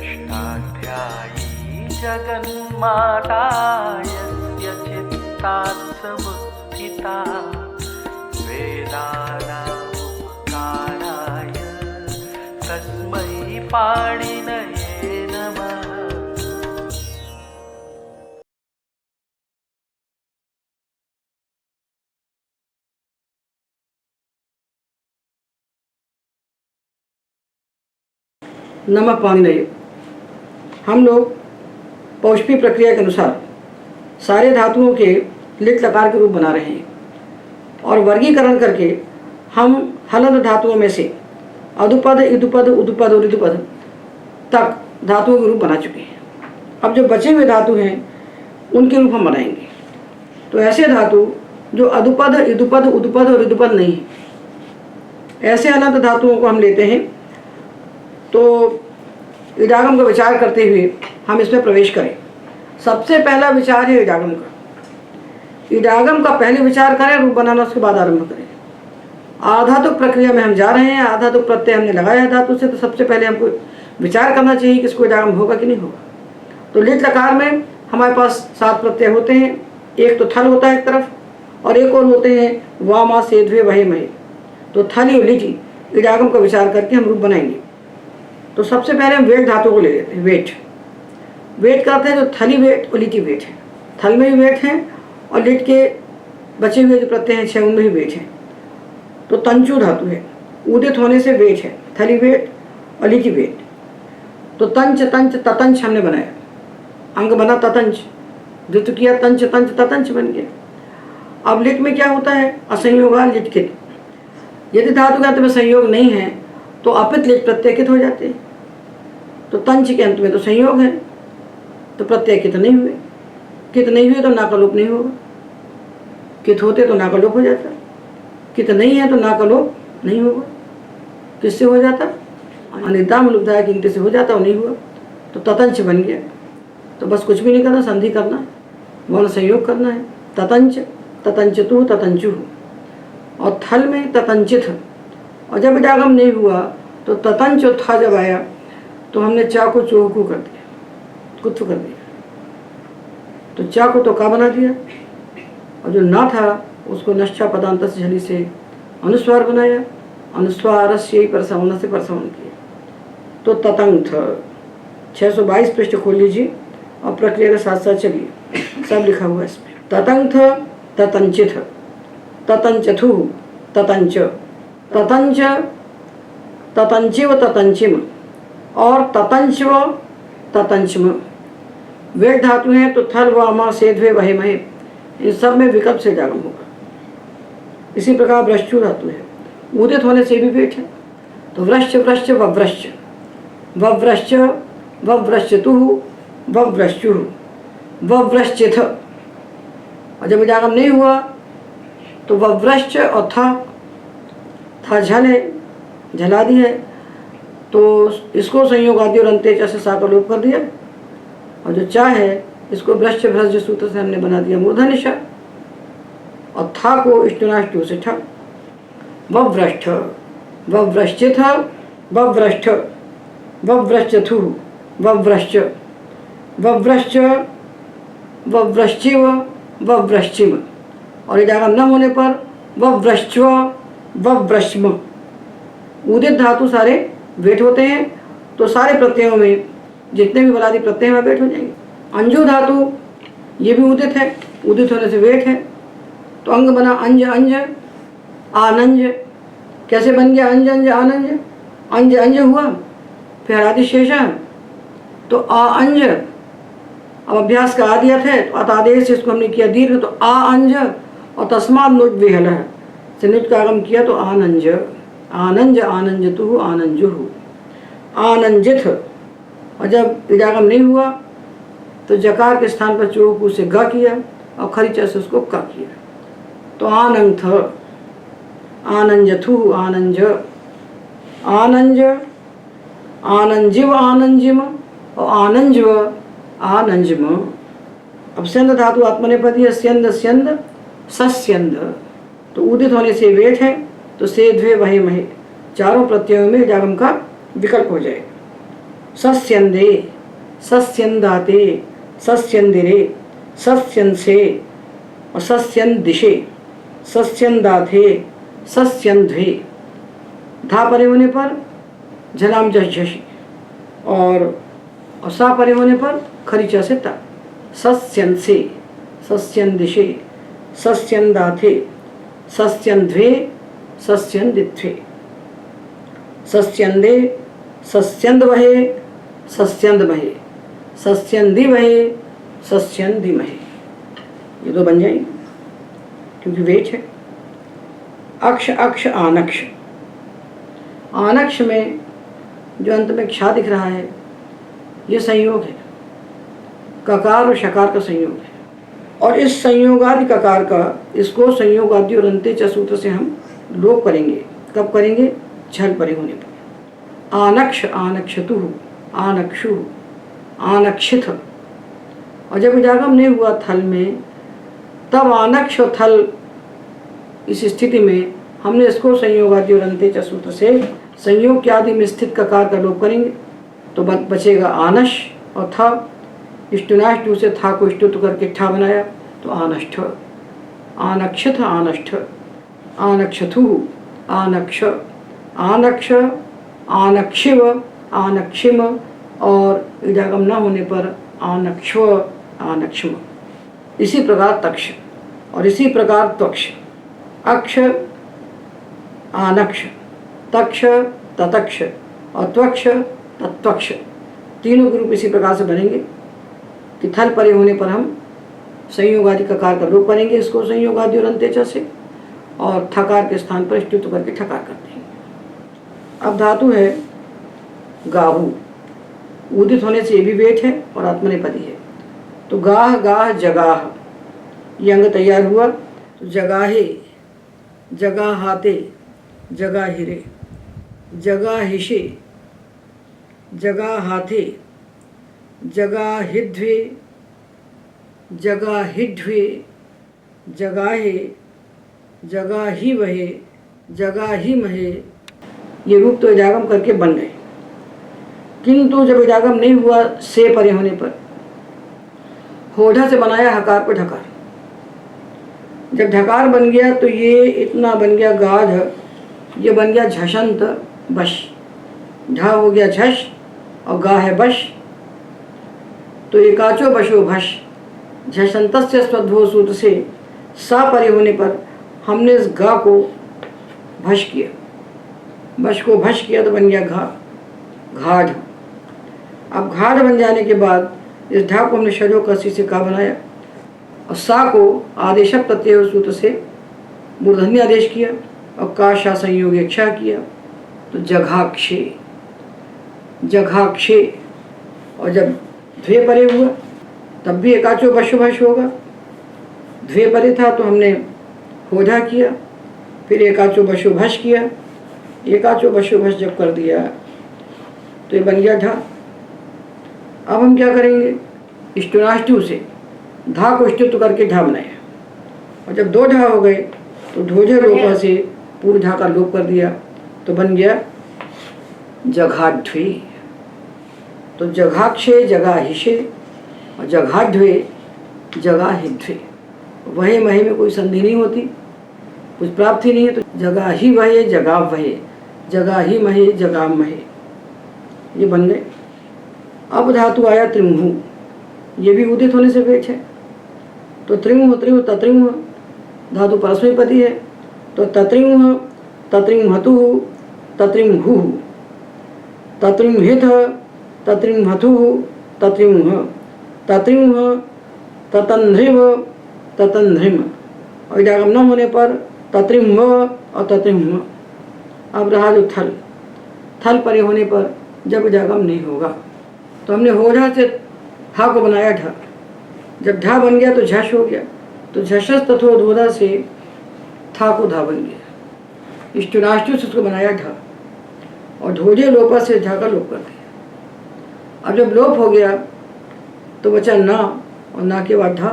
षष्ठाध्यायी जगन्माता यस्य चित्तात् समुत्थिता वेदानामुपकाराय तस्मै पाणिनये नमः। नमः पाणिनये। हम लोग पौष्पी प्रक्रिया के अनुसार सारे धातुओं के लिट लकार के रूप बना रहे हैं और वर्गीकरण करके हम हलंत धातुओं में से अधुपद, इधुपद, उधुपद और ऋतुपद तक धातुओं के रूप बना चुके हैं। अब जो बचे हुए धातु हैं उनके रूप हम बनाएंगे। तो ऐसे धातु जो अधुपद, इधुपद, उधुपद और ऋतुपद नहीं है, ऐसे हलंत धातुओं को हम लेते हैं। तो इडागम का विचार करते हुए हम इसमें प्रवेश करें। सबसे पहला विचार है इडागम का। इडागम का पहले विचार करें, रूप बनाना, उसके बाद आरंभ करें। आधातुक प्रक्रिया में हम जा रहे हैं। आधातुक प्रत्यय हमने लगाया है धातु से, तो सबसे पहले हमको विचार करना चाहिए कि इसको इडागम होगा कि नहीं होगा। तो लिट लकार में हमारे पास 7 प्रत्यय होते हैं। एक तो थल होता है एक तरफ, और एक और होते हैं वा, मा, सेध्वे, वहे, महे। तो थली और लिटी इडागम का विचार करके हम रूप बनाएंगे। तो सबसे पहले हम वेट धातु को ले लेते हैं। वेट करते हैं, जो थली वेट और लिटी वेट है। थल में भी वेट है और लिट के बचे हुए जो प्रत्यय हैं 6 उनमें भी वेट है। तो तंचु धातु है, उदित होने से वेट है, थली वेट और लिटी वेट। तो तंच, तंच, ततंच हमने बनाया, अंग बना ततंच। द्वित किया तंच, तंच, ततंच बन गया। अब लिट में क्या होता है? असंयोगा लिट कित। यदि धातु के अंत में संयोग नहीं है तो अपित लिट प्रत्यय कित हो जाते हैं। तो तंच के अंत में तो संयोग है, तो प्रत्यय कित नहीं हुए। कित नहीं हुए तो नाकलोप नहीं होगा। कित होते तो नाकलोप हो जाता। कित नहीं है तो नाकलोप नहीं होगा। किससे हो जाता? अनिदाम लुब्धा कि इनके से हो जाता और नहीं हुआ तो ततंच बन गया। तो बस कुछ भी नहीं करना, संधि करना, वर्ण संयोग करना है। ततंच, ततंचतु, ततंचु। और थल में ततंचित। और जब इडागम नहीं हुआ तो ततंच और था जब आया तो हमने चा को चोहकू कर दिया, कुत्व कर दिया। तो चा को तो का बना दिया, और जो ना था उसको नश्चा पदांत से झली से अनुस्वार बनाया। अनुस्वार से परसवन से परसवन किया। तो ततंथ 622 पृष्ठ खोल लीजिए और प्रक्रिया के साथ साथ चलिए, सब लिखा हुआ है इसमें। ततंथ, ततंचित, ततंचथु, ततंच, ततंच, ततंचिव, ततंचिम और ततंचव, ततंचम। वेट धातु हैं तो थल, वा, मा, सेध्वे, वहे, महे, इन सब में विकल्प से इडागम होगा। इसी प्रकार वृश्चु धातु है, उदित होने से भी वेट है। तो वृश्च, वृश्च, वव्रश्च, वव्रश्च, वव्रश्चतु, वव्रश्चु, वव्रश्चिथ। और जब इडागम नहीं हुआ तो वव्रश्च और था झल है, झलादि है, तो इसको संयोग आदि और अंत्य से सा का लोप कर दिया। और जो चा है इसको वृश्च भ्रज सूत्र से हमने बना दिया मूर्धन्य श, और था को इष्टनाष्टु से ठा। वव्रष्ठ, वव्रश्चिथ, वव्रष्ठ, वव्रश्चथु, वव्रश्च, वव्रश्च, वव्रश्चिव, वव्रश्चिम। और इडागम न होने पर वव्रश्चव, वव्रश्म। उदित धातु सारे वेट होते हैं, तो सारे प्रत्ययों में जितने भी बलादि प्रत्यय हैं वेट हो जाएंगे। अंजु धातु ये भी उदित है, उदित होने से वेट है। तो अंग बना अंज, अंज, आनंज। कैसे बन गया? अंज, अंज, आनंज। अंज, अंज हुआ, फिर आदि शेष तो आ अंज। अब अभ्यास का आदियत है तो अतादेश इसको हमने किया दीर्घ, तो आ अंज। और तस्माद नुट विहल है से नुट का आगम किया तो आनंज, आनंज, आनंजतु, आनंजु, आनंजित। और जब इडागम नहीं हुआ तो जकार के स्थान पर चोकू से ग किया और खरीचा से उसको क किया। तो आनंथ, आनंजथु, आनंज, आनंज, आनंजिव, आनंजिम और आनंजव, आनंजम। अब स्यंद धातु आत्मनेपदी है, स्यंद, स्यंद, सस्यंद। तो उदित होने से वेट है, तो से द्वे वहे महे, चारों प्रत्ययों में इडागम का विकल्प हो जाएगा। सस्यंदे, सस्यंदाते, सस्यंदिरे, सस्यंसे और सस्यंदिशे, सस्यंदाथे, सस्यंध्वे। धा परे होने पर झलाम झश झशी और सा परे होने पर खरीचा से ता। सस्यंसे, सस्यंदिशे, सस्यंदाथे, सस्यंध्वे, सस्यंदित्वे। सस्यंदे, सस्यंदवहे, सस्यंदमहे, सस्यंदिवहे, सस्यंदिमहे। ये दो बन जाएंगे क्योंकि वेच है। अक्ष, अक्ष, आनक्ष। आनक्ष में जो अंत में क्षा दिख रहा है ये संयोग है, ककार और शकार का संयोग है। और इस संयोगादि ककार का, इसको संयोगादि और अंत्य च सूत्र से हम लोप करेंगे। कब करेंगे? झल परे होने पर। आनक्ष, आनक्षतु, आनक्षु, आनक्षिथ। और जब विजागम नहीं हुआ थल में, तब आनक्ष और थल, इस स्थिति में हमने इसको संयोगादि और अंत्य च सूत्र से संयोग के आदि में स्थित ककार का लोप करेंगे तो बचेगा आनश और था। इष्टुनाष्टु से था को इष्टुत करके ठा बनाया तो आनष्ठ, आनक्षथ, आनष्ठ, आनक्षथु, आनक्ष, आनक्ष, आनक्षिव, आनक्षिम और इडागम न होने पर आनक्ष्व, आनक्षम। इसी प्रकार तक्ष और इसी प्रकार त्वक्ष। अक्ष, आनक्ष, तक्ष, ततक्ष और त्वक्ष, तत्वक्ष। तीनों ग्रुप इसी प्रकार से बनेंगे कि थल परे होने पर हम संयोगादि ककार का लोप करेंगे, इसको संयोगादि और अंत्य से, और थकार के स्थान पर स्टुत करके ठकार कर देंगे। अब धातु है गाहु। उदित होने से ये भी वेट है और आत्मनेपदी है। तो गाह, गाह, जगाह, ये अंग तैयार हुआ। तो जगाहे, जगाहाते, जगाहिरे, जगाहिषे, जगाहाथे, जगाहिध्वे, जगाहिढ्वे, जगाहे, जगाहिवहे, जगाहिमहे। ये रूप तो इजागम करके बन गए, किंतु जब इजागम नहीं हुआ से परे होने पर होठा से बनाया हकार पर ढकार। जब ढकार बन गया तो ये इतना बन गया गाध, ये बन गया झषंत बश। ढा हो गया झश और गा है बश, तो एकाचो बशो भश। झषंतस्य स्वध्वो सूत्र से सा परे होने पर हमने इस गा को भश किया, बश को भश किया तो बन गया घा, घाढ़। अब घाढ़ बन जाने के बाद इस ढा को हमने शजो कसी से का बनाया और सा को आदेश प्रत्यय सूत्र से मूर्धन्य आदेश किया और का शा संयोग इच्छा किया तो जघाक्षे, जघाक्षे। और जब द्वे परे हुआ तब भी एकाचो बशुभश होगा। द्वे परे था तो हमने होधा किया, फिर एकाचो बशुभश किया। एकाचो बशुभश जब कर दिया तो ये बन गया ढा। अब हम क्या करेंगे? इष्टुनाष्टु से धा को इष्टुत्व करके ढा बनाया और जब दो ढा हो गए तो ढोझे लोपा से पूर्व ढा का लोप कर दिया तो बन गया जघाढ्वे। तो जघाक्षे, जगाहिषे और जघाढ्वे, जगाहिध्वे। वहे महे में कोई संधि नहीं होती, कुछ प्राप्ति नहीं है, तो जगा ही वहे, जगा वहे, जगा ही महे, जगा महे, ये बन गए। अब धातु आया त्रिमुह, ये भी उदित होने से वेच है। तो त्रिमुह, त्रिमुह, तत्रिमुह धातु परस्मैपदी है। तो तत्रिमुह, तत्रिमुहतु, तत्रिमुहुः, तत्रिमुहित, तत्रिमुहतुः, तत्रिमुह, तत्रिमुह, ततन्ध्रिव, ततन्ध्रिम। और इडागम न होने पर तत्रिम और तत्रिम। अब रहा जो थल, थल परे होने पर जब इडागम नहीं होगा तो हमने होधा से था को बनाया ढा। जब ढा बन गया तो झश हो गया, तो झशस तथोधोधा से था को धा बन गया। इष्टुनाष्टु से उसको बनाया ढा और ढोजे लोपा से ढा का लोप कर दिया। अब जब लोप हो गया तो बचा ना, और ना के बाद ढा।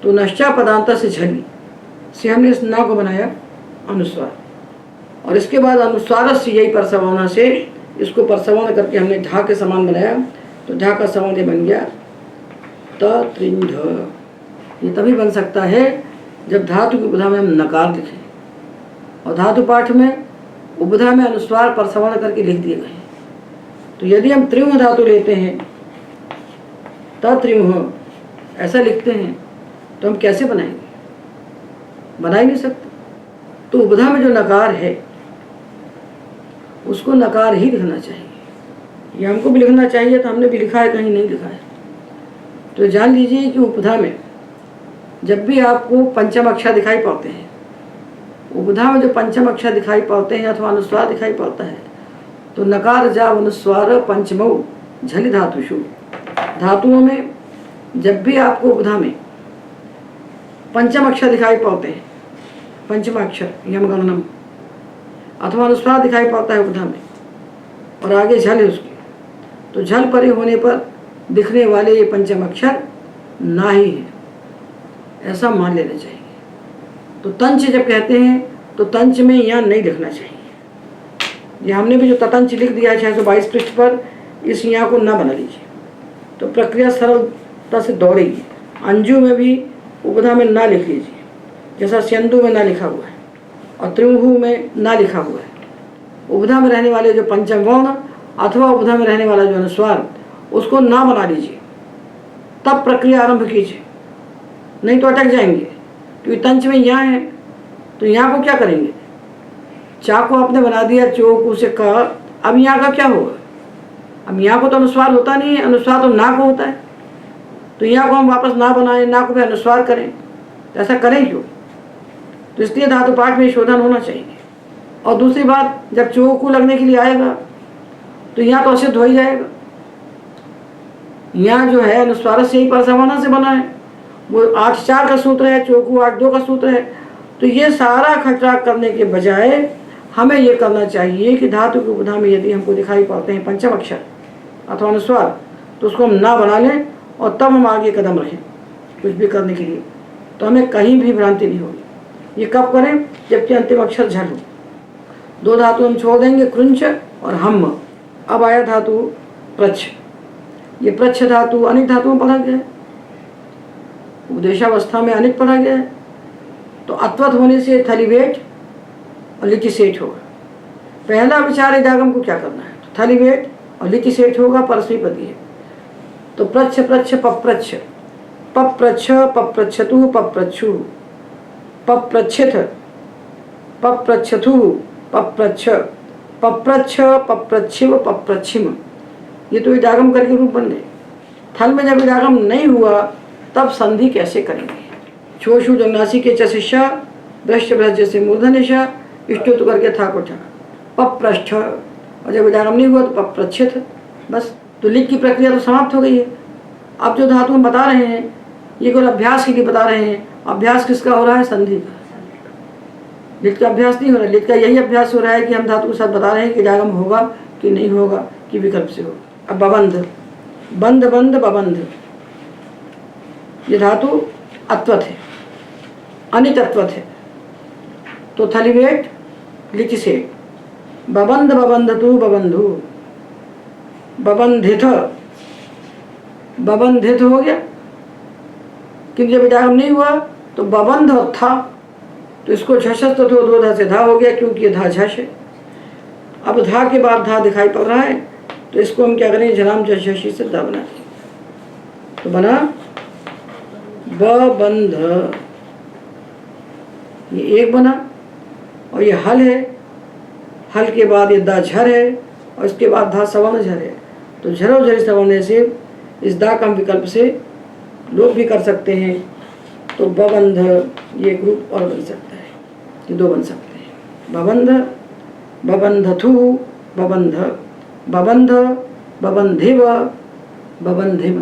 तो नश्चा पदांता से झली से हमने इस ना को बनाया अनुस्वार, और इसके बाद अनुस्वार से यही परसवाना से इसको प्रसवर्ण करके हमने धा के समान बनाया, तो धा का समान ये बन गया त्रिंध। ये तभी बन सकता है जब धातु की उपधा में हम नकार लिखें, और धातु पाठ में उपधा में अनुस्वार प्रसवर्ण करके लिख दिए गए। तो यदि हम त्रिंह धातु लेते हैं, त्रिंह ऐसा लिखते हैं, तो हम कैसे बनाएंगे? बना ही नहीं सकते। तो उपधा में जो नकार है उसको नकार ही लिखना चाहिए। ये हमको भी लिखना चाहिए, तो हमने भी लिखा है, कहीं नहीं लिखा है। तो जान लीजिए कि उपधा में जब भी आपको पंचम अक्षर दिखाई पड़ते हैं, उपधा में जो पंचम अक्षर दिखाई पड़ते हैं अथवा अनुस्वार दिखाई पड़ता है, तो नकार जा अनुस्वार पंचमौ झलि धातुषु। धातुओं में जब भी आपको उपधा में पंचम अक्षर दिखाई पड़ते हैं, पंचमाक्षर यम गणनम, अथवा अनुस्वार दिखाई पड़ता है उपधा में, और आगे झल है उसकी, तो झल परे होने पर दिखने वाले ये पंचम अक्षर ना ही है, ऐसा मान लेना चाहिए। तो तंच जब कहते हैं तो तंच में यहाँ नहीं लिखना चाहिए। ये हमने भी जो ततंच लिख दिया है 622 पृष्ठ पर, इस यहाँ को ना बना लीजिए, तो प्रक्रिया सरलता से दौड़ेगी। अंजू में भी उपधा में ना लिख लीजिए, जैसा स्यंदु में ना लिखा हुआ है और त्रिंहु में ना लिखा हुआ है। उपधा में रहने वाले जो पंचम वर्ण अथवा उपधा में रहने वाला जो अनुस्वार, उसको ना बना लीजिए, तब प्रक्रिया आरंभ कीजिए, नहीं तो अटक जाएंगे। क्योंकि तंच में यहाँ है, तो यहाँ को क्या करेंगे? चा को आपने बना दिया चोकू से का, अब यहाँ का क्या होगा? अब यहाँ को तो अनुस्वार होता नहीं है, अनुस्वार तो ना को होता है, तो यहाँ को हम वापस ना बनाएं, ना को भी अनुस्वार करें, तो ऐसा करें क्यों? तो इसलिए धातु पाठ में शोधन होना चाहिए। और दूसरी बात, जब चोकू लगने के लिए आएगा तो यहाँ तो असिद्ध हो ही जाएगा। यहाँ जो है अनुस्वार से ही प्रसवर्ण से बना है, वो 8-4 का सूत्र है, चोकू 8-2 का सूत्र है। तो ये सारा खटरा करने के बजाय हमें ये करना चाहिए कि धातु की उपधा में यदि हमको दिखाई पड़ते हैं पंचम अक्षर अथवा अनुस्वार, तो उसको हम ना बना लें और तब हम आगे कदम रखें कुछ भी करने के लिए, तो हमें कहीं भी भ्रांति नहीं होगी। ये कब करें? जबकि अंतिम अक्षर झल हो। 2 धातु हम छोड़ देंगे, कृंच और हम। अब आया धातु प्रच्छ। ये प्रच्छ धातु अनेक धातुओं में पढ़ा गया है, उपदेशावस्था में अनेक पढ़ा गया है। तो अत्वत होने से थलीवेट और लिचिसेठ होगा। पहला विचार इदागम को क्या करना है, तो थलीवेट और लिचिसेठ होगा, परस्मी पदी है। तो प्रच्छ प्रच्छ पप्रच्छ, पप्रच्छ पप्रच्छतु पप्रच्छु, पप्रच्छित पप्रच्छतु पप्रच्छ, पप्रच्छ पप्रच्छिव पप्रच्छिम। ये तो इदागम करके रूप बन गए। थल में जब इदागम नहीं हुआ तब संधि कैसे करेंगे? छोशु जन्नासी के चशिष्या, भ्रष्ट भ्रज से मूर्धनिशा, इष्टुत करके था को ठा, पप्रष्ठ। और जब इदागम नहीं हुआ तो पप्रच्छित। बस, तो लिख की प्रक्रिया तो समाप्त हो गई है। अब जो धातु हम बता रहे हैं ये केवल अभ्यास के लिए बता रहे हैं। अभ्यास किसका हो रहा है? संधि का। लिट का अभ्यास नहीं हो रहा है। लिट का यही अभ्यास हो रहा है कि हम धातु के साथ बता रहे हैं कि इदागम होगा कि नहीं होगा, कि विकल्प से होगा। अब बबंध, बंध बंध बबंध, ये धातु अत्वत है, अनित अत्वत है। तो थलीवेट लिचिसेठ, बबंध बबंधतु बबंधु, बबंधित बबंधित हो गया। किंतु जब इदागम नहीं हुआ तो बबंध और था, तो इसको झशस्त तो 2 धा से धा हो गया, क्योंकि ये धा झश है। अब धा के बाद धा दिखाई पड़ रहा है, तो इसको हम क्या करें? झलाम झशी से धा बना दें, तो बना बबंध। ये एक बना, और ये हल है, हल के बाद ये दा झर है, और इसके बाद धा सवर्ण झर है। तो झरो झरी सवर्ण से इस दा कम विकल्प से लोप भी कर सकते हैं। तो बबंध ये ग्रुप और बन सकता है, ये 2 बन सकते हैं। बबंध, बबंधथु, बबंध, बबंध, बबंधिव, बबंधिम,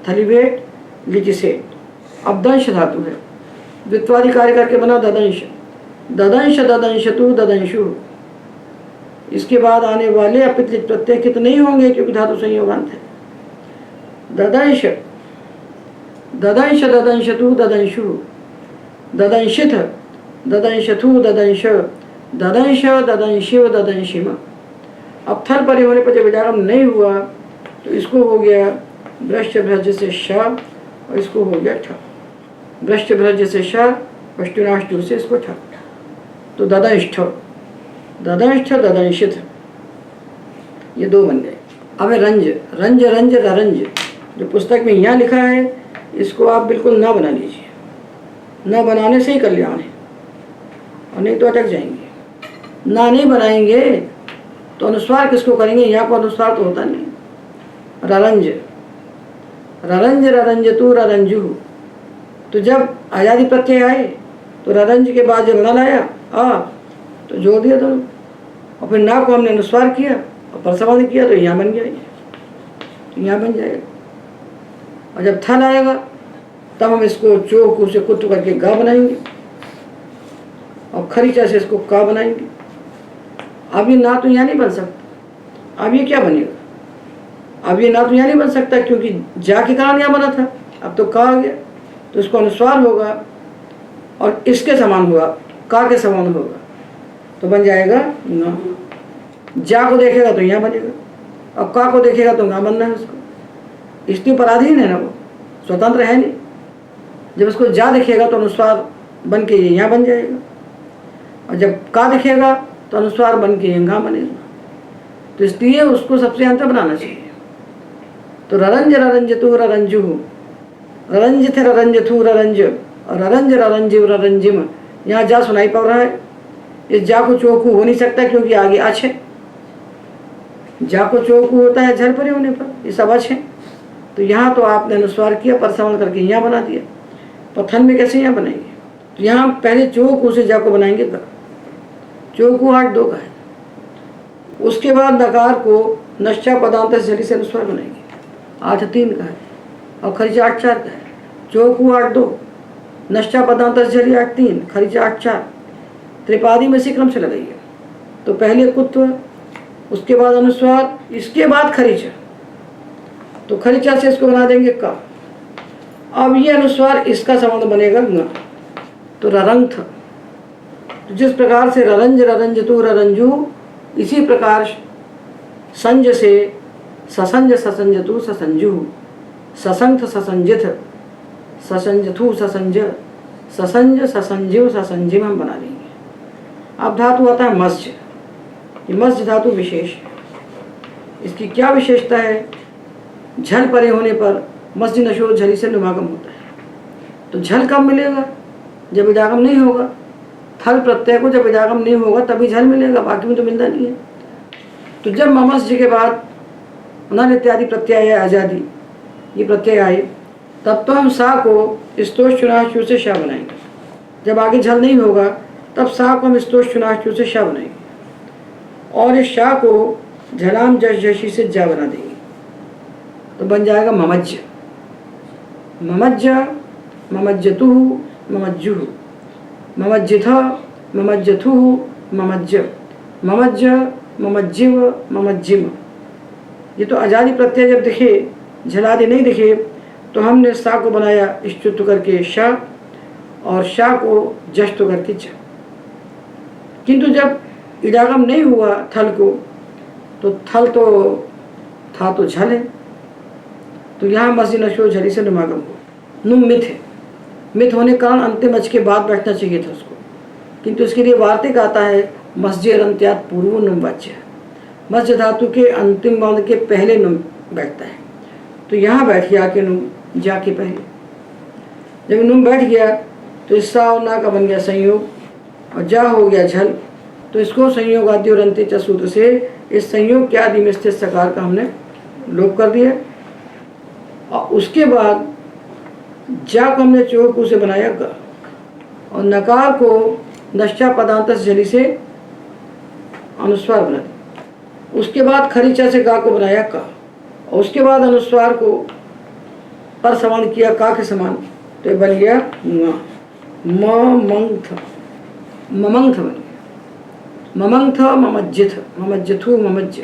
थलीवेट लिचिसेठ। अब दंश धातु है, द्वित्वादि कार्य करके बना ददंश, ददंश ददंशतु ददंशु। इसके बाद आने वाले अपित लिट प्रत्यय कितने ही होंगे, क्योंकि धातु संयोगांत है। ददंश, ददंश ददंशतु ददंशु, ददंशित ददंशथु ददंश, ददंश ददंशिव ददंशिम। अब थल परे होने पर जब इडागम नहीं हुआ तो इसको हो गया भ्रष्ट भ्रज से श और इसको हो गया ठ। भ्रष्ट भ्रज से श पष्टुनाष्टु से इसको ठ। तो ददंष्ठ ददंष्ठ ददंशित, ये दो बन गए। अब है रंज रंज रंज रंज, जो पुस्तक में यहाँ लिखा है इसको आप बिल्कुल ना बना लीजिए, ना बनाने से ही कल्याण है, और नहीं तो अटक जाएंगे। ना नहीं बनाएंगे तो अनुस्वार किसको करेंगे? यहाँ पर अनुस्वार तो होता नहीं। ररंज ररंज ररंज तू ररंजू, तो जब आजादी प्रत्यय आए तो ररंज के बाद जब न लाया तो जोड़ दिया दोनों, और फिर ना को हमने अनुस्वार किया और परसमाधि किया तो यहाँ बन गया, तो यहाँ बन जाएगा। और जब थल आएगा तब हम इसको चोकू से कुत्त करके गा बनाएंगे और खरीचा से इसको का बनाएंगे। अब ये ना तो यहाँ नहीं बन सकता, अब ये क्या बनेगा? अब ये ना तो यहाँ नहीं बन सकता क्योंकि जा के कारण यहाँ बना था, अब तो का आ गया, तो इसको अनुस्वार होगा और इसके समान होगा, का के समान होगा, तो बन जाएगा ना। जा को देखेगा तो यहाँ बनेगा, अब का को देखेगा तो ना बनना है उसको, इसके पराधीन है ना, वो स्वतंत्र है नहीं। जब उसको जा दिखेगा तो अनुस्वार बन के यहाँ बन जाएगा, और जब का दिखेगा तो अनुस्वार बन के यहाँ बनेगा, तो इसलिए उसको सबसे अंतर बनाना चाहिए। तो ररंज ररंज तू ररंजू, ररंज थे ररंज थू ररंज, और ररंज ररंजिव ररंजिम, यहाँ जा सुनाई पड़ रहा है। इस जा को चौकू हो नहीं सकता क्योंकि आगे अच है। जा को चौकू होता है झल परे होने पर, ये सब अच है। तो यहाँ तो आपने अनुस्वार किया, परसमण करके यहाँ बना दिया, पत्थर में कैसे यहाँ बनाएंगे? तो यहाँ पहले चौकू से जा को बनाएंगे, चौकू 8 2 का है। उसके बाद नकार को नश्चा पदांत से से अनुस्वार बनाएंगे, 8 3 का है, और खरीचा 8 4 का है। चौकू 8 2, नश्चा पदांत से 8 3, खरीचा 8 4, त्रिपादी में से क्रम से लगाइए। तो पहले कुत्व, उसके बाद अनुस्वार, इसके बाद खरीचा, तो खरीचा से इसको बना देंगे का। अब ये अनुस्वार इसका संबंध बनेगा न, तो ररंग था। तो जिस प्रकार से ररंज ररंज तू ररंजू, इसी प्रकार संज से ससंज ससंज तू ससंजू, ससंथ ससंजित ससंजथू ससंज, ससंज ससंजीव ससंजिम हम बना देंगे। अब धातु आता है मत्स्य। ये मत्स्य धातु विशेष है। इसकी क्या विशेषता है? झल परे होने पर मत्स्य नशोर झली से नुमागम होता है। तो झल कब मिलेगा? जब इडागम नहीं होगा। थल प्रत्यय को जब इडागम नहीं होगा तभी झल मिलेगा, बाकी में तो मिलता नहीं है। तो जब ममस्य के बाद नर इत्यादि प्रत्यय आए, आजादी ये प्रत्यय आए, तब तो हम सा को स्तोष चुनाशु से शा बनाएंगे। जब आगे झल नहीं होगा तब सा को हम स्तोष चुनाशु से शा बनाएंगे, और इस शा को झलाम जश जशी से जा बना देंगे, तो बन जाएगा ममज्ज। ममज्ज ममज्जतु ममज्जु, ममज्जिथ ममज्जथु ममज्ज, ममज्ज ममज्जिव ममज्जिम। ये तो आजादी प्रत्यय जब दिखे, झलादि नहीं दिखे, तो हमने सा को बनाया इष्टुत्व करके शा, और शा को जष्टु करके च। किंतु जब इडागम नहीं हुआ थल को, तो थल तो था तो झल है, तो यहाँ मस्जिद नशो झली से नुमागम हो। नुम मिथ है, मिथ होने के कारण अंतिम अच के बाद बैठना चाहिए था उसको, किंतु इसके लिए वार्तिक आता है मस्जिद अंत्यात पूर्व नुम वाच्य। मस्जिद धातु के अंतिम वर्ण के पहले नुम बैठता है, तो यहाँ बैठ गया के नुम जा के पहले। जब नुम बैठ गया तो इस सा और ना का बन गया संयोग, और जा हो गया झल, तो इसको संयोग आदि और अंत्य च सूत्र से इस संयोग के आदि में स्थित सकार का हमने लोप कर दिया। और उसके बाद जा को हमने चौकू से बनाया ग, और नकार को नश्चा पदांत झली से अनुस्वार बना दिया। उसके बाद खरीचा से गा को बनाया का, और उसके बाद अनुस्वार को पर समान किया का के समान, तो ये बन गया ममंथ। ममंथ बन गया। ममंथ ममज्जिथ ममज्जथु ममज्ज,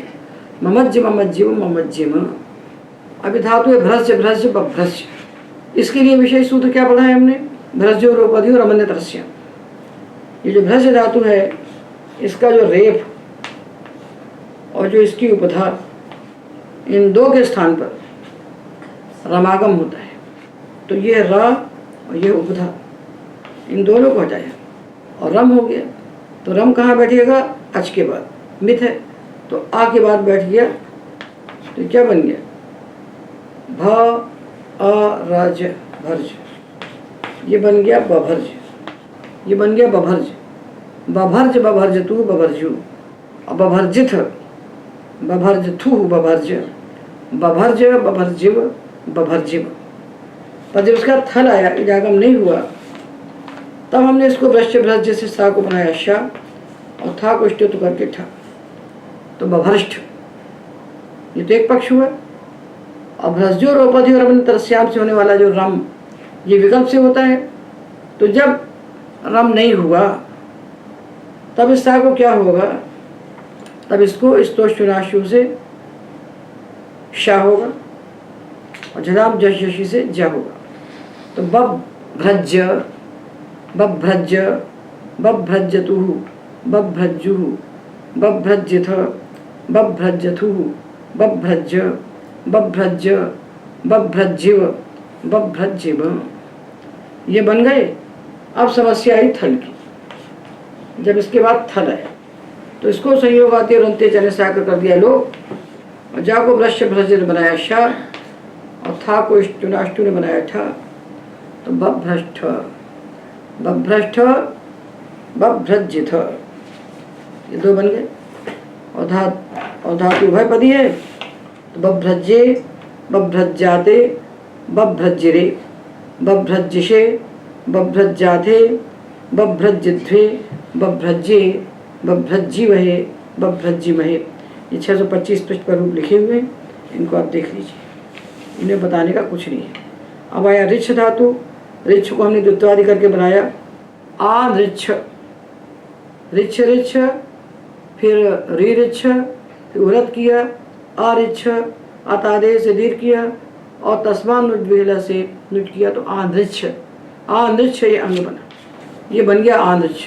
ममज्ज ममज्जिव ममज्जिम। अभी धातु है भ्रस्य भ्रस्य बभ्रस्य। इसके लिए विशेष सूत्र क्या पढ़ा है हमने? भ्रस्यो रोपधि और अमन्य तरस्य। ये जो भ्रस्य धातु है, इसका जो रेप और जो इसकी उपधा, इन दो के स्थान पर रमागम होता है। तो ये र और ये उपधा, इन दोनों को हटाया और रम हो गया। तो रम कहाँ बैठेगा? अच के बाद। मिथ है तो आ के बाद बैठ गया। तो क्या बन गया? भ अ रज भर्ज, ये बन गया बभर्ज, ये बन गया बभर्ज। बभर्ज बभर्ज तू बभर्जू, और बभर्जित बभर्ज थू बभर्ज, बभर्ज बभर्जिव बभर्जिव। पर जब उसका थल आया, इडागम नहीं हुआ, तब हमने इसको वृश्च भ्रज से सा को बनाया शा और था को स्टुत करके ठा, तो बभर्ष्ठ। ये तो एक पक्ष हुआ। और भ्रजो रोपधि और तरस्याम से होने वाला जो रम, ये विकल्प से होता है। तो जब रम नहीं हुआ तब इस सा को क्या होगा? तब इसको स्तोष्टुनाशु से शा होगा और झलाम जशी से जा होगा। तो बभ्रज बभ्रज बभ्रजतु बभ्रज्जु बभ्रज्यथ बभ्रज्यथु बभ्रज बभ्रज बभ्रज्जिव बभ्रज्जिव, ये बन गए। अब समस्या आई थल की। जब इसके बाद थल है तो इसको संयोग आते और अंत्य चने साकर कर दिया लोग, और जा को वृश्च भ्रज ने बनाया शा और था को चुनाष्टु ने बनाया ठा। तो बभ्रष्ठ बभ्रष्ठ बभ्रज्जिथ, ये दो बन गए। और धातु उभयपदी है। तो बभ्रज्जे बभ्रज्जाते बभ्रज्जिरे बभ्रज्जिषे बभ्रज्जाते बभ्रज्जिध्वे बभ्रज्जे बभ्रज्जिवहे बभ्रज्जिमहे। ये 625 पृष्ठ पर रूप लिखे हुए हैं, इनको आप देख लीजिए। इन्हें बताने का कुछ नहीं है। अब आया ऋक्ष धातु। ऋक्ष को हमने द्वित्वादि करके बनाया आ ऋक्ष, ऋक्ष ऋक्ष, फिर री ऋक्ष, फिर उरत किया, अऋक्ष, अतादे से दीर्घ किया और तस्मान नुज्विला से नुज किया। तो आंध्रिक्ष, आंध्रिक्ष ये अंग बना, ये बन गया आंध्रिक्ष।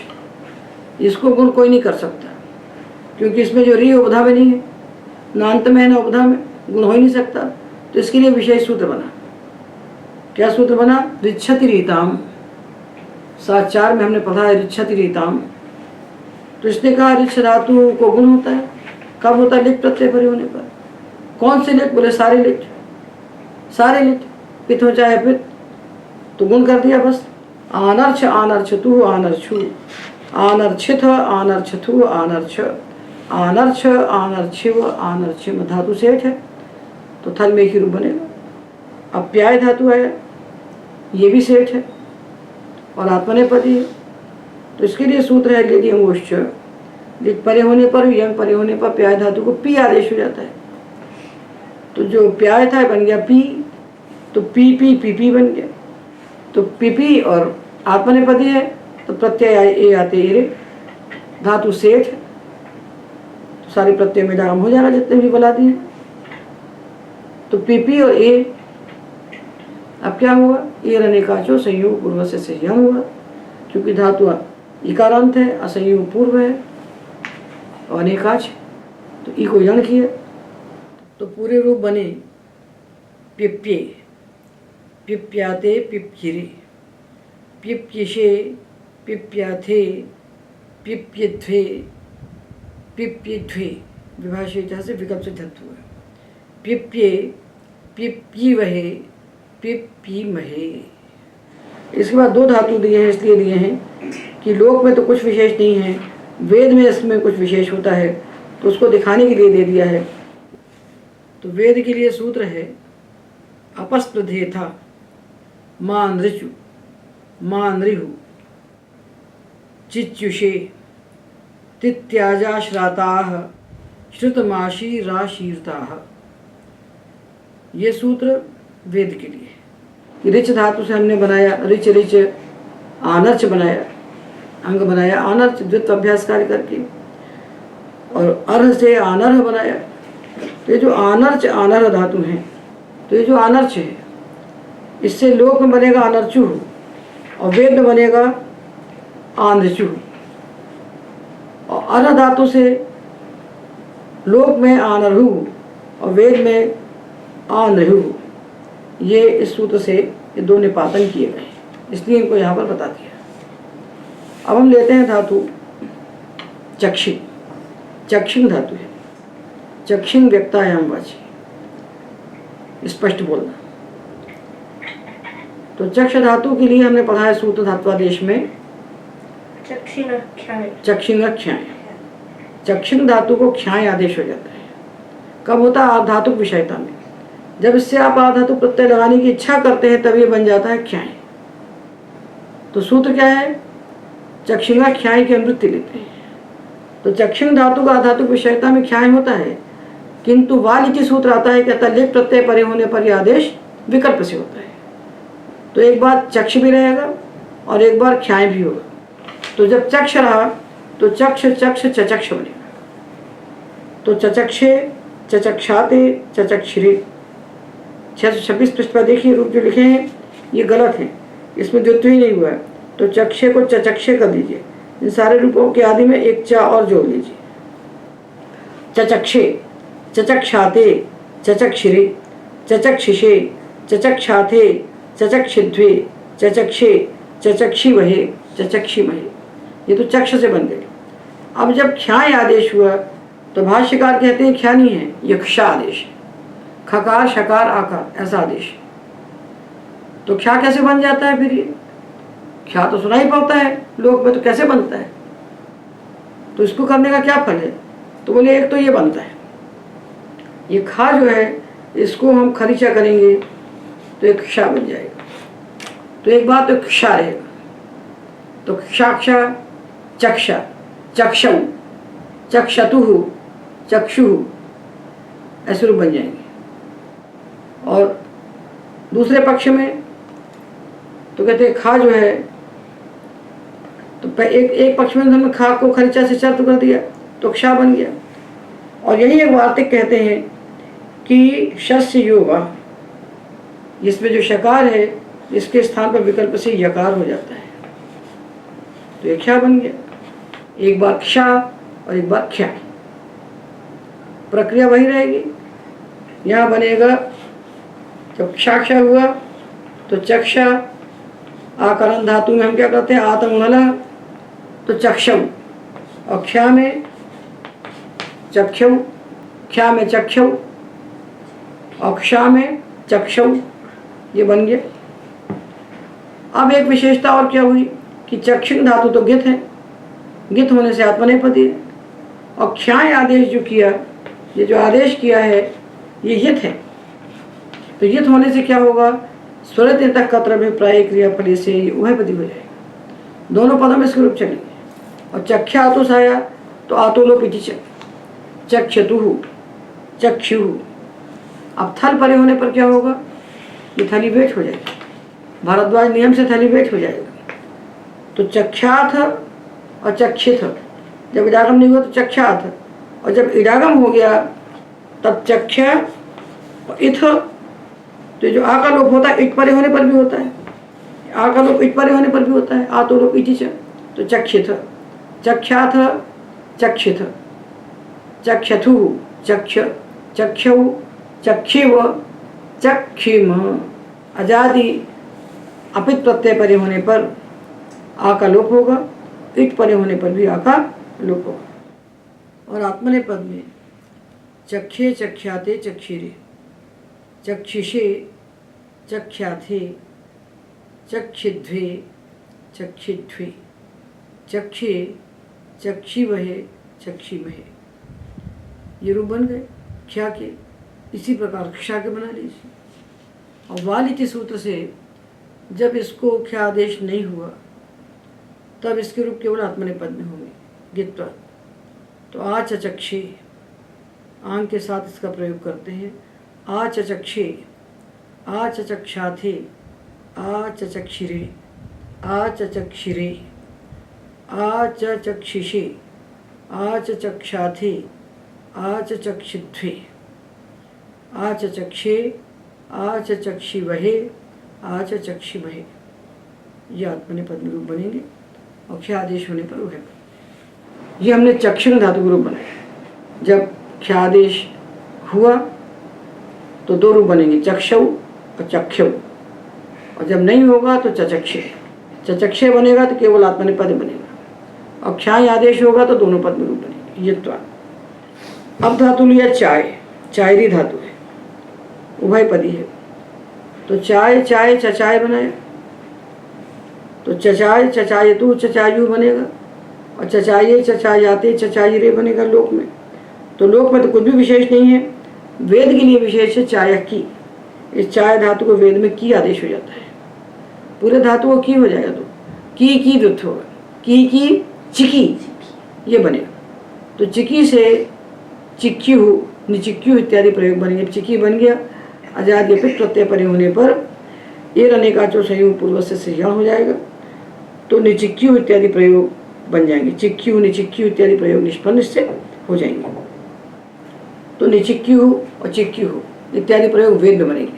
इसको गुण कोई नहीं कर सकता क्योंकि इसमें जो री उपधा में नहीं है, ना अंत में है ना उपधा में, गुण हो ही नहीं सकता। तो इसके लिए विशेष सूत्र बना। क्या सूत्र बना? ऋक्षति रीताम। 7-4 में हमने पढ़ा है ऋक्षति रीताम। तो इसने कहा ऋक्ष धातु को गुण होता है। कब होता है? लिट प्रत्यय परे होने पर। कौन से लिट? बोले सारे लिट, सारे लिट, पित हो चाहे पित, तो गुण कर दिया बस। आनर्छ आनर्छतु आनर्छु, आनर्छिथ आनर्छथु आनर्छ, आनर्छ आनर्छिव आनर्छिम। धातु सेठ है तो थल में एक ही रूप बनेगा। अप्याय धातु है, ये भी सेठ है और आत्मनेपदी है। तो इसके लिए सूत्र है लिट यंगोश्च। लिट परे होने पर, यंग परे होने पर प्याय धातु को पी आदेश हो जाता है। तो जो प्याय था बन गया पी, तो पी पी पी पी बन गया। तो पी पी और आत्मनेपदी है तो प्रत्यय ए आते ए रे। धातु सेठ, तो सारे प्रत्यय में डाम हो जाएगा जितने भी बला दिए। तो पी पी और ए, अब क्या हुआ? ए रनेकाचो संयोग पूर्व से संयम हुआ, क्योंकि धातु इकारांत है, असंयोग पूर्व है और अनेकाच, तो ई को यण किया। तो पूरे रूप बने पिप्ये, पिप्याते पिप्यिरे, पिप्यिषे पिप्याथे पिप्यध्वे पिप्यध्वे। विभाषा से विकल्प से धातु है। पिप्ये पिप्यिवहे पिप्यिमहे। इसके बाद दो धातु दिए हैं, इसलिए दिए हैं कि लोक में तो कुछ विशेष नहीं है, वेद में इसमें कुछ विशेष होता है, तो उसको दिखाने के लिए दे दिया है। तो वेद के लिए सूत्र है अपस्प्रधेथा मान ऋचु मान ऋहु चिच्युषे तित्याजाश्राताः श्रुतमाशी राशीर्ताः। ये सूत्र वेद के लिए। ऋच धातु से हमने बनाया ऋच ऋच, आनर्च बनाया, अंग बनाया आनर्च द्वित्व अभ्यास कार्य करके, और अर्ह से आनर्ह बनाया। तो ये जो आनर्च आनर्ह धातु हैं, तो ये जो आनर्च है इससे लोक में बनेगा अनर्चु और वेद में बनेगा आंध्रचु। और अर्ह धातु से लोक में आनरहु और वेद में आनरहु, ये इस सूत्र से ये दो निपातन किए गए, इसलिए इनको यहाँ पर बता दिया। अब हम लेते हैं धातु चक्षिण। चक्षिण धातु है, चक्षिण व्यक्तायाम वाची, स्पष्ट बोलना। तो चक्ष धातु के लिए हमने पढ़ा है सूत्र धात्वादेश में चक्षिण क्षाय। चक्षिण धातु को क्षाय आदेश हो जाता है। कब होता है? आधातुक विषयता में। जब इससे आप आधातुक प्रत्यय लगाने की इच्छा करते हैं तब ये बन जाता है क्षाय। तो सूत्र क्या है? चक्षिणा क्षाय की अनुवृत्ति लेते हैं। तो चक्षिण धातु का आधातुक विषयता में क्षाय होता है, किंतु वालिकी सूत्र आता है, कहता है लिप प्रत्यय परे होने पर यह आदेश विकल्प से होता है। तो एक बार चक्ष भी रहेगा और एक बार क्षाय भी होगा। तो जब चक्ष रहा तो चक्ष चक्ष चचक्ष बनेगा। तो चचक्षे चचक्षाते चचक्षिरे। 626 पृष्ठ पर देखिए, रूप जो लिखे हैं ये गलत है, इसमें द्वित्व नहीं हुआ है। तो चक्षे को चचक्षे कर दीजिए। इन सारे रूपों के आदि में एक चा और जोड़ लीजिए। चचक्षे चचक्षाते चचक्षिरे चचक्षिषे चचक्षाते चचक्षिध्वे चचक्षे चचक्षिवहे चचक्षिमहे। ये तो चक्ष से बन गए। अब जब क्षाय आदेश हुआ तो भाष्यकार कहते हैं क्षा नहीं है, यह क्षा आदेश है। खकार शकार आकार ऐसा आदेश है। तो क्षा कैसे बन जाता है? फिर ये क्षा तो सुनाई पड़ता है लोक में, तो कैसे बनता है? तो इसको करने का क्या फल है? तो बोले एक तो ये बनता है, ये खा जो है इसको हम खरीचा करेंगे तो एक क्षा बन जाएगा। तो एक बात तो क्षा रहेगा। तो क्षाक्षा चक्षा चक्षु चक्षतु चक्षु ऐसे रूप बन जाएंगे। और दूसरे पक्ष में तो कहते हैं खा जो है, तो एक पक्ष में उन्होंने खा को खरीचा से चर्त कर दिया तो क्षा बन गया। और यही एक वार्तिक कहते हैं कि शस्य योगा, जिसमें जो शकार है इसके स्थान पर विकल्प से यकार हो जाता है, तो ये क्षा बन गया। एक बार क्षा और एक बार क्षय, प्रक्रिया वही रहेगी। यहाँ बनेगा जब क्षाक्षा हुआ तो चक्षा आकरण धातु में हम क्या करते हैं? आतंगला तो चक्षु, और क्षा में चक्षु, क्षा में चक्षु और क्षा में चक्षु, ये बन गया। अब एक विशेषता और क्या हुई कि चक्षिण धातु तो गित है, गित होने से आत्मनेपदी है। और क्षाय आदेश जो किया, ये जो आदेश किया है ये यित है। तो यित होने से क्या होगा? स्वरित तक कत्र अभिप्राय क्रिया फल से उभयपदी हो जाएगा। दोनों पदों में इसके रूप चलेंगे। और चख्या आतुस आया तो आतोलोपिति चक्षतु चक्षु। अब थल परे होने पर क्या होगा? ये थलीभेट हो जाएगा। भारद्वाज नियम से थलीभेट हो जाएगा। तो चक्षाथ और चक्षिथ, जब इडागम नहीं हुआ तो चक्षाथ, और जब इडागम हो गया तब चक्ष और इथ। तो जो आ का लोप होता है इट परे होने पर भी होता है, आ का लोप इट परे होने पर भी होता है, आ तो लोप इति च। तो चक्षिथ चक्षाथ चक्षिथ चक्षथु चक्ष चक्षु चक्षिव चक्षिम। अजादि अपित प्रत्यय परे होने पर आ का लोप होगा, इट परे होने पर भी आ का लोप होगा। और आत्मनेपद में चक्षे चख्याते चक्षिरे चक्षिषे चख्याथे चक्षिध्वे चक्षिध्वे चक्षे चक्षिवहे चक्षिमहे। ये रूप बन गए क्या के। इसी प्रकार क्षा के बना लीजिए। और वालिति सूत्र से जब इसको क्या आदेश नहीं हुआ तब इसके रूप केवल आत्मनेपद में होंगे गित्वा। तो आ चक्षे, आंग के साथ इसका प्रयोग करते हैं। आ चक्षे आ चक्षाथे आ चक्षिरे आ चक्षिरे आ चक्षिषे आ चक्षाथे आ चक्षिध्वे आ चक्षे आ चक्षिवहे आ चक्षिमहे। ये आत्मनेपद में रूप बनेंगे और क्या आदेश होने पर वह। ये हमने चक्षिण धातु रूप बनाया। जब ख्यादेश हुआ तो दो रूप बनेंगे, चक्षु और चक्षु, और जब नहीं होगा तो चचक्षे। चचक्षे बनेगा तो केवल आत्मनेपद बनेगा, और क्षाय आदेश होगा तो दोनों पद में रूप बनेंगे। ये अब धातु लिया चाय, चायरी धातु है, उभय पदी है, तो चाय चाय चचाय बनाया, तो चचाय चचायतु चचायु बनेगा, और चचाये चचायाते चचायरे बनेगा लोक में। तो लोक में तो कुछ भी विशेष नहीं है, वेद के लिए विशेष है चाय की। इस चाय धातु को वेद में की आदेश हो जाता है, पूरे धातु को की हो जाएगा तो की दुथ होगा, की चिकी ये बनेगा। तो चिकी से चिक्यु निचिक्यु इत्यादि प्रयोग बनेंगे। चिकी बन गया, आजाद या पित प्रत्यय परे होने पर ये रहने का जो संयोग पूर्व से सृजन हो जाएगा, तो निचिक्यु इत्यादि प्रयोग बन जाएंगे। चिक्यु निचिक्यु इत्यादि प्रयोग निष्पन्न से हो जाएंगे। तो निचिक्यु और चिक्यु इत्यादि प्रयोग वेद में बनेंगे,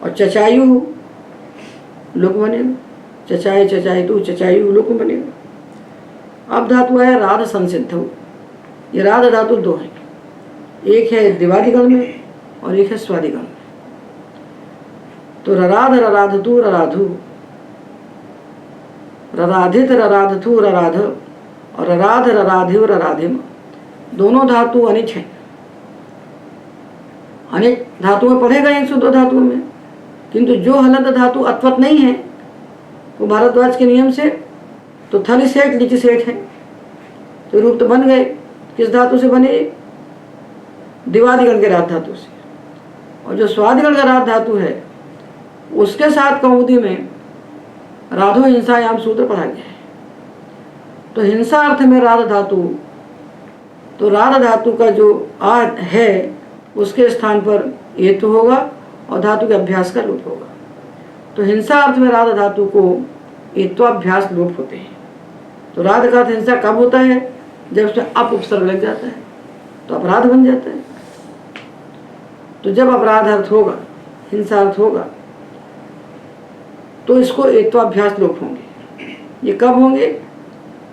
और चचायु लोक बनेगा, चचाए चचायतु चचायु लोक बनेगा। अब धातु है राध संसिद्ध। ये राध धातु दो हैं, एक है दिवादिगण में और एक है स्वादिगण में। तो रराध रराधतु रराधु, रराधित रराधतु रराध, और रराध रराधिव रराधिम, दोनों धातु अनिच हैं। अनेक धातुओं पढ़ेगा 102 धातुओं में, किंतु जो हलंत धातु अत्वत नहीं है वो भारद्वाज के नियम से तो थली सेठ नीचे सेठ है, तो रूप तो बन गए। किस धातु से बने? दिवादिगण के राध धातु से। और जो स्वादिगण का राध धातु है उसके साथ कौमुदी में राधो हिंसायाम सूत्र पढ़ा गया है। तो हिंसा अर्थ में राध धातु, तो राध धातु का जो आ है उसके स्थान पर एतु होगा और धातु के अभ्यास का लोप होगा। तो हिंसा अर्थ में राध धातु को एत्वाभ्यास लोप होते हैं। तो राध का अर्थ हिंसा कब होता है? जब उसमें अप उपसर्ग लग जाता है तो अपराध बन जाता है। तो जब अपराध अर्थ होगा, हिंसा अर्थ होगा, तो इसको एत्वाभ्यास लोप होंगे। ये कब होंगे?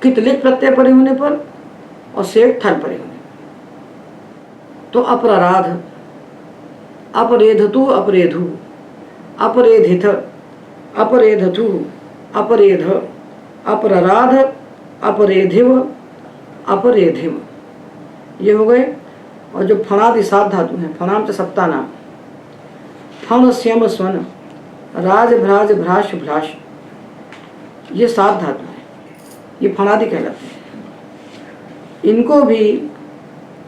कितलिक प्रत्यय परे होने पर और सेठ थल परे होने पर। तो अपराध, अपरेधतु अपरेधु, अपरेधित, अपरेधतु अपरेध, अपराध, अपरेधिव, अपरेधिव, ये हो गए। और जो फणादि 7 धातु हैं, फणाम च सप्ता नाम, फण श्यम स्वन, राज भ्राज भ्राश भ्राश, ये 7 धातु हैं, ये फणादि कहलाते हैं। इनको भी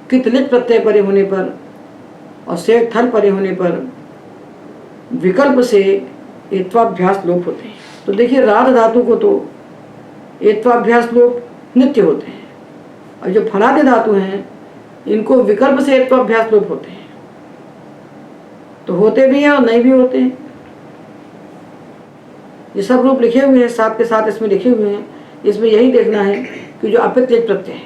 कितलिक प्रत्यय परे होने पर और सेठ थल परे होने पर विकल्प से एत्वाभ्यास लोप होते हैं। तो देखिए राध धातु को तो एत्वाभ्यास लोप नित्य होते हैं, और जो फणादि धातु हैं इनको विकल्प से एत्वाभ्यास लोप होते हैं। तो होते भी हैं और नहीं भी होते हैं। ये सब रूप लिखे हुए हैं, साथ के साथ इसमें लिखे हुए हैं। इसमें यही देखना है कि जो अपित प्रत्यय है,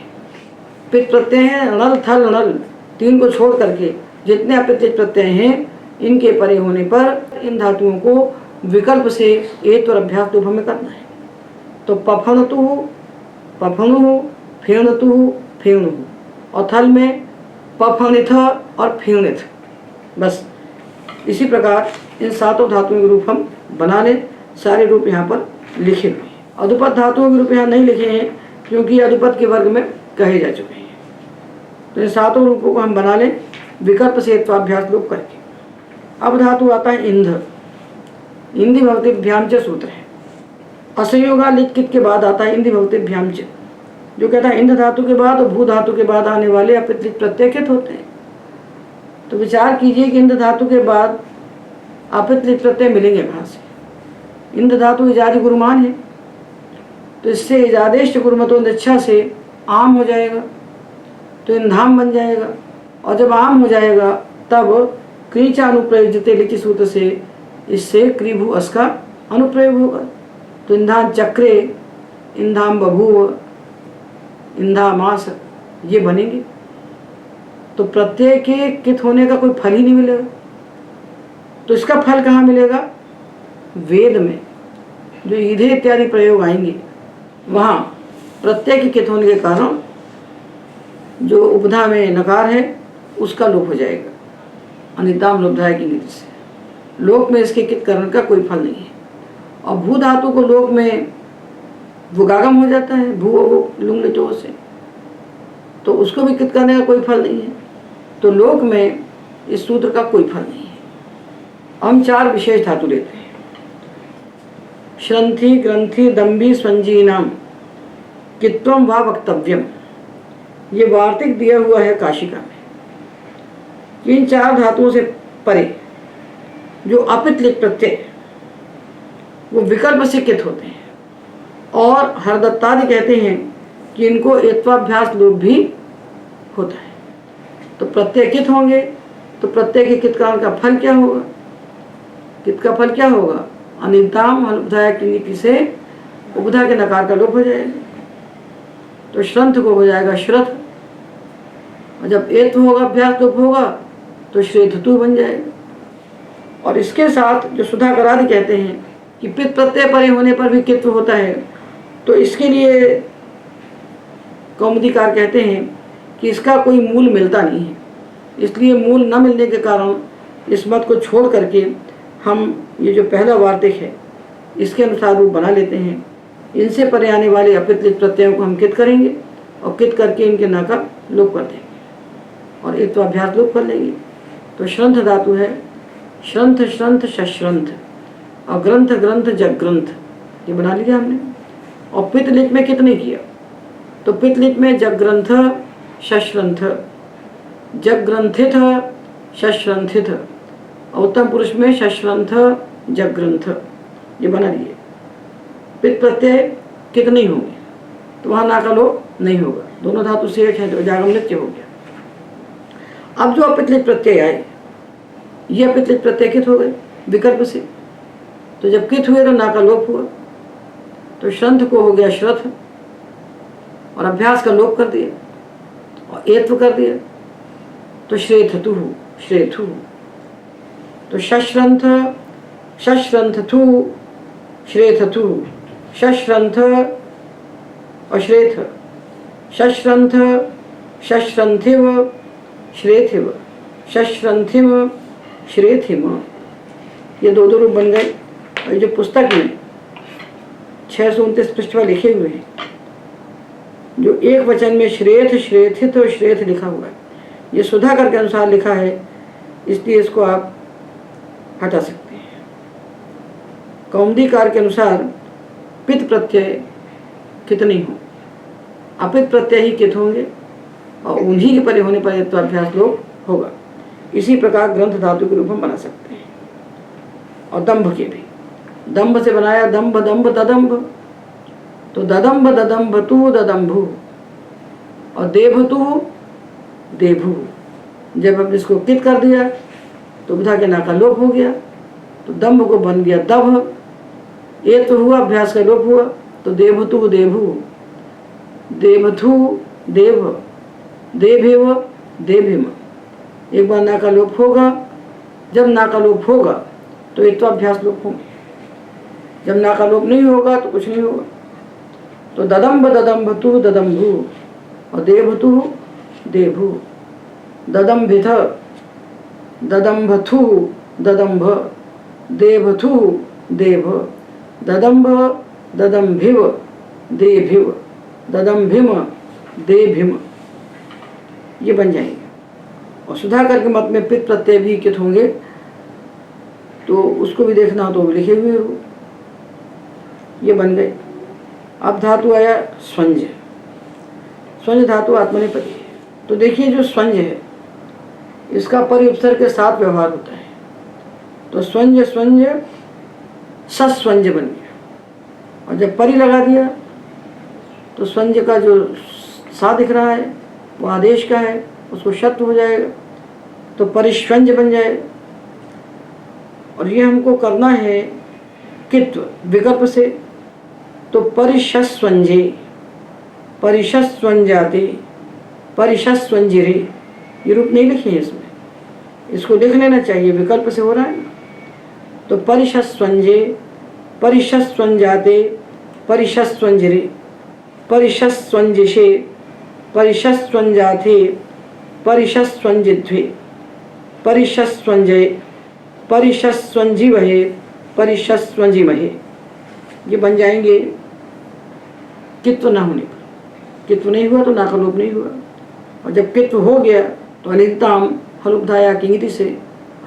पित प्रत्यय हैं णल थल नल, 3 को छोड़ करके जितने अपित प्रत्यय हैं इनके परे होने पर इन धातुओं को विकल्प से एत्व और अभ्यास लोप हमें करना है। तो पफणतु पफणु, फेणतु फेणु, और थल में पफणिथ और फेणिथ। बस इसी प्रकार इन 7 धातुओं के रूप हम बना लें। सारे रूप यहाँ पर लिखे हुए हैं। अधुपद धातुओं के रूप यहाँ नहीं लिखे हैं क्योंकि अधुपद के वर्ग में कहे जा चुके हैं। तो इन 7 रूपों को हम बना लें विकल्प से एत्वाभ्यास लोप करके। अब धातु आता है इंध। इंधि भवतिभ्याम च सूत्र है। असंयोगा लिट कित के बाद आता है इंधि भवतिभ्याम च, जो कहता है इंध धातु के बाद और भू धातु के बाद आने वाले अपित लिट प्रत्यय कित होते हैं। तो विचार कीजिए कि इंध धातु के बाद अपित लिट प्रत्यय मिलेंगे कहाँ से? इंध धातु इजादी गुरुमान है, तो इससे इजादेश गुरुमतो निच्छा से आम हो जाएगा, तो इंधाम बन जाएगा। और जब आम हो जाएगा तब क्रीचा अनुप्रयोजते लिचि सूत्र से इससे क्रिभु अस का अनुप्रयोग होगा। तो इंधान चक्रे, इंधाम बभूव, इंधामास, ये बनेंगे। तो प्रत्यय के कित होने का कोई फल ही नहीं मिलेगा। तो इसका फल कहाँ मिलेगा? वेद में जो ईधे इत्यादि प्रयोग आएंगे वहाँ प्रत्यय के कित होने के कारण जो उपधा में नकार है उसका लोप हो जाएगा, अनिताम लोपधाय की नीति से। लोक में इसके कित करण का कोई फल नहीं है। और भू धातु को लोक में भूगागम हो जाता है, भू लुंग लिटो से, तो उसको भी कित करने का कोई फल नहीं है। तो लोक में इस सूत्र का कोई फल नहीं है। हम 4 विशेष धातु लेते हैं। श्रंथि, ग्रंथि, दंभी, स्वंजीनाम कित्वम वा वक्तव्यम। ये वार्तिक दिया हुआ है काशिका में। इन 4 धातुओं से परे जो अपित लिट प्रत्यय वो विकल्प से कित होते हैं। और हरदत्तादि कहते हैं कि इनको एत्वाभ्यास लोप भी होता है। तो प्रत्यय कित होंगे तो प्रत्यय के कित कारण का फल क्या होगा? कित का फल क्या होगा? अनिताम उपधाय की नीति से उपधा के नकार का लोप हो जाएगा। तो श्रंथ को हो जाएगा श्रथ, और जब एत्व होगा अभ्यास लोप होगा तो श्रेथतु बन जाएगा। और इसके साथ जो सुधाकरादि कहते हैं कि पित प्रत्यय परे होने पर भी कित्व होता है, तो इसके लिए कौमुदीकार कहते हैं कि इसका कोई मूल मिलता नहीं है। इसलिए मूल न मिलने के कारण इस मत को छोड़ करके हम ये जो पहला वार्तिक है इसके अनुसार रूप बना लेते हैं। इनसे परे आने वाले अपित लिट प्रत्ययों को हम कित करेंगे और कित करके इनके ना का लोप कर देंगे और एक तो अभ्यास लोप कर लेंगे। तो श्रंथ धातु है, श्रंथ श्रंथ शश्रंथ, और ग्रंथ ग्रंथ जगग्रंथ, ये बना लिया हमने। और पित लिट में कितने किया? तो पित लिट में जगग्रंथ शश्रंथ, जगग्रंथित शश्रंथित, और उत्तम पुरुष में शश्रंथ जगग्रंथ, ये बना लिए। पित प्रत्यय कित नहीं होंगे तो वहाँ ना का लोप नहीं होगा, दोनों धातु से एक है तो जागम नित्य हो गया। अब जो अपित लिट प्रत्यय आए, ये अपित लिट प्रत्यय कित हो गए विकल्प से। तो जब कित हुए तो ना का लोप हुआ, तो श्रंथ को हो गया श्रथ और अभ्यास का लोप कर दिया और एत्व कर दिया, तो श्रेथतु श्रेथु। तो शश्रंथ शश्रंथथु श्रेथथु, शश्रंथ और श्रेथ, शश्रंथ शश्रंथिव श्रेथिव, शश्रंथिम श्रेथिम, ये दो रूप बन गए। और ये जो पुस्तक में 629 पृष्ठ पर लिखे हुए हैं, जो एक वचन में श्रेथ श्रेथित और श्रेथ लिखा हुआ है, ये सुधाकर के अनुसार लिखा है, इसलिए इसको आप हटा सकते हैं। कौमुदीकार के अनुसार पित प्रत्यय कित नहीं हो, अपित प्रत्यय ही कित होंगे और उन्हीं के परे होने पर तो अभ्यास लोप होगा। इसी प्रकार ग्रंथ धातु के रूप हम बना सकते हैं। और दंभ के भी, दंभ से बनाया दंभ दंभ ददंभ, तो ददंभ ददंभ तु ददंभु, और देभतु देभु। जब हमने इसको कित कर दिया तो बुधा के ना का लोप हो गया, तो दंभ को बन गया दभ, ये तो हुआ अभ्यास का लोप हुआ, तो देभतु देभु, देभथु देव, देभेव देभिम। एक बार ना का लोप होगा, जब ना का लोप होगा तो एक तो अभ्यास लोप होंगे, जब ना का लोप नहीं होगा तो कुछ नहीं होगा। तो ददंभ ददंभतु ददंभु और देभतु देभु, ददंभिथ ददंभथु ददंभ, देभथु देभ, ददंभ ददंभिव देभिव, ददंभिम देभिम, ये बन जाएंगे। और सुधाकर के मत में पित प्रत्यय भी कित होंगे, तो उसको भी देखना हो तो भी लिखे हुए हो, ये बन गए। अब धातु आया स्वंज। स्वंज धातु आत्मनेपदी है। तो देखिए जो स्वंज है इसका परि उपसर्ग के साथ व्यवहार होता है, तो स्वंज स्वंज सस्वंज बन गया। और जब परि लगा दिया तो स्वंज का जो सा दिख रहा है वो आदेश का है, उसको शत्व हो जाएगा, तो परिस्वंज बन जाएगा। और ये हमको करना है कित्व विकल्प से, तो परिशस्वंजे, परिशस्वंजाते, परिशस्वंजिरे, ये रूप नहीं लिखे हैं इसमें, इसको लिख लेना चाहिए, विकल्प से हो रहा है ना। तो परिशस्वंजे, परिशस्वंजाते, परिशस्वंजिरे, परिशस्वंजिषे, परिशस्वंजाथे परिशस्वंजिध्वे परिशस्वंजय परिशस्वंजीवहे परिशस्वंजीमहे। ये बन जाएंगे कित्व न होने पर। कित्व नहीं हुआ तो ना का लोप नहीं हुआ, और जब कित्व हो गया तो अनिताम हलुपधाया किंगिति से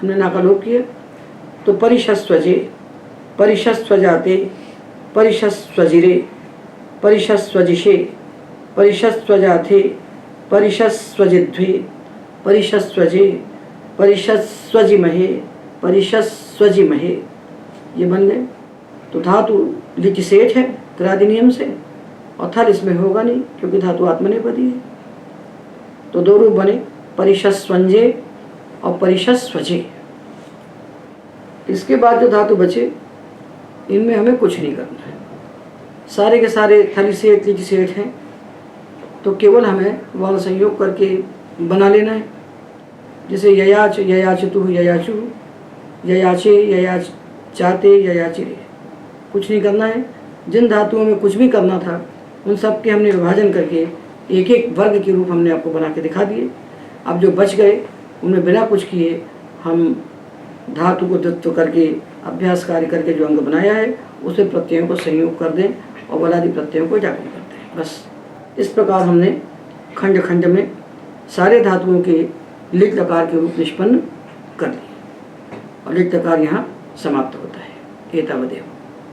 हमने ना का लोप किया, तो परिशस्वजे परिशस्वजाते परिशस्वजिरे परिशस्वजिषे परिशस्वजाथे परिशस्वजिध्वे परिशस्वजे परिशस्वजिमहे परिशस्वजिमहे। ये बन गए। तो धातु लिचिसेठ है त्रादिनियम से, और थल इसमें होगा नहीं क्योंकि धातु आत्मनेपदी है। तो दो रूप बने, परिशस्वंजे और परिशस्वजे। इसके बाद जो धातु बचे इनमें हमें कुछ नहीं करना है, सारे के सारे थलिसेठ लिचिसेठ हैं, तो केवल हमें वर्ण संयोग करके बना लेना है। जैसे ययाच ययाचतु ययाचु, ययाचे ययाचाते ययाचिरे। कुछ नहीं करना है। जिन धातुओं में कुछ भी करना था उन सब के हमने विभाजन करके एक एक वर्ग के रूप हमने आपको बना के दिखा दिए। अब जो बच गए उनमें बिना कुछ किए हम धातु को द्वित्व करके अभ्यास कार्य करके जो अंग बनाया है उसे प्रत्ययों को संयोग कर दें और बलादि प्रत्ययों को जागृत कर दें। बस इस प्रकार हमने खंड खंड में सारे धातुओं के लिट लकार के रूप निष्पन्न कर लिए, और लिट लकार यहाँ समाप्त होता है। एतावदेव।